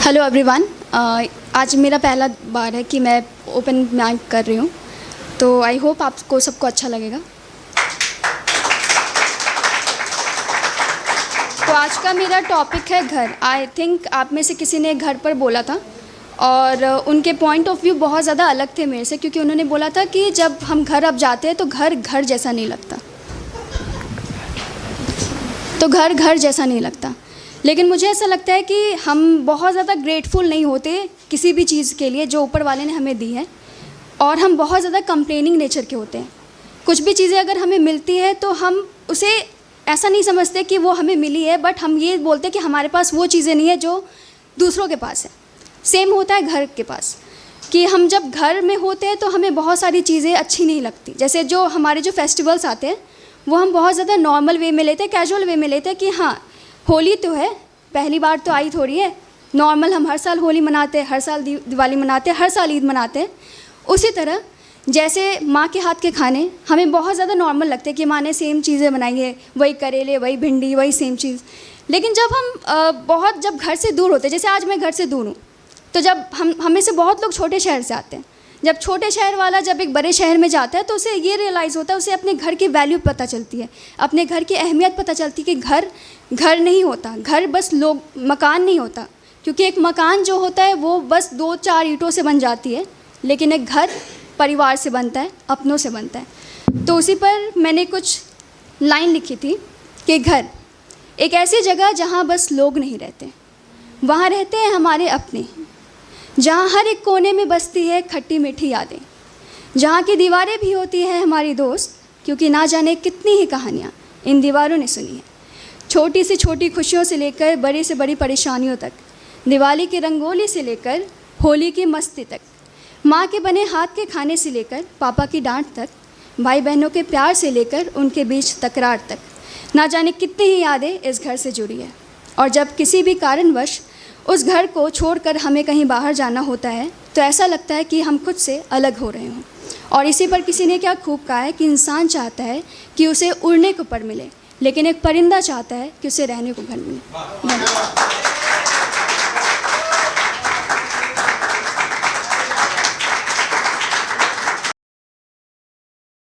Hello everyone. आज मेरा पहला बार है कि मैं ओपन माइक कर रही हूँ, तो आई होप आपको सबको अच्छा लगेगा। तो आज का मेरा टॉपिक है घर। आई थिंक आप में से किसी ने घर पर बोला था और उनके पॉइंट ऑफ व्यू बहुत ज़्यादा अलग थे मेरे से, क्योंकि उन्होंने बोला था कि जब हम घर अब जाते हैं तो घर घर जैसा नहीं लगता, तो घर घर जैसा नहीं लगता। लेकिन मुझे ऐसा लगता है कि हम बहुत ज़्यादा ग्रेटफुल नहीं होते किसी भी चीज़ के लिए जो ऊपर वाले ने हमें दी है, और हम बहुत ज़्यादा कंप्लेनिंग नेचर के होते हैं। कुछ भी चीज़ें अगर हमें मिलती है तो हम उसे ऐसा नहीं समझते कि वो हमें मिली है, बट हम ये बोलते हैं कि हमारे पास वो चीज़ें नहीं है जो दूसरों के पास है। सेम होता है घर के पास, कि हम जब घर में होते हैं तो हमें बहुत सारी चीज़ें अच्छी नहीं लगती। जैसे जो हमारे जो फेस्टिवल्स आते हैं वो हम बहुत ज़्यादा नॉर्मल वे में लेते हैं, कैजुअल वे में लेते हैं कि हाँ होली तो है, पहली बार तो आई थोड़ी है, नॉर्मल हम हर साल होली मनाते हैं, हर साल दिवाली मनाते हैं, हर साल ईद मनाते हैं। उसी तरह जैसे माँ के हाथ के खाने हमें बहुत ज़्यादा नॉर्मल लगते हैं कि माँ ने सेम चीज़ें बनाई है, वही करेले, वही भिंडी, वही सेम चीज़। लेकिन जब हम जब घर से दूर होते हैं, जैसे आज मैं घर से दूर हूँ, तो जब हमें से बहुत लोग छोटे शहर से आते हैं, जब छोटे शहर वाला जब एक बड़े शहर में जाता है तो उसे ये रियलाइज़ होता है, उसे अपने घर की वैल्यू पता चलती है, अपने घर की अहमियत पता चलती है कि घर घर नहीं होता, घर बस लोग मकान नहीं होता। क्योंकि एक मकान जो होता है वो बस 2-4 ईंटों से बन जाती है, लेकिन एक घर परिवार से बनता है, अपनों से बनता है। तो उसी पर मैंने कुछ लाइन लिखी थी कि घर एक ऐसी जगह जहाँ बस लोग नहीं रहते, वहाँ रहते हैं हमारे अपने, जहाँ हर एक कोने में बसती है खट्टी मीठी यादें, जहाँ की दीवारें भी होती हैं हमारी दोस्त, क्योंकि ना जाने कितनी ही कहानियाँ इन दीवारों ने सुनी है। छोटी से छोटी खुशियों से लेकर बड़ी से बड़ी परेशानियों तक, दिवाली की रंगोली से लेकर होली की मस्ती तक, माँ के बने हाथ के खाने से लेकर पापा की डांट तक, भाई बहनों के प्यार से लेकर उनके बीच तकरार तक, ना जाने कितनी ही यादें इस घर से जुड़ी है। और जब किसी भी कारणवश उस घर को छोड़कर हमें कहीं बाहर जाना होता है तो ऐसा लगता है कि हम खुद से अलग हो रहे हों। और इसी पर किसी ने क्या खूब कहा है कि इंसान चाहता है कि उसे उड़ने को पर मिले, लेकिन एक परिंदा चाहता है कि उसे रहने को घर मिले। धन्यवाद।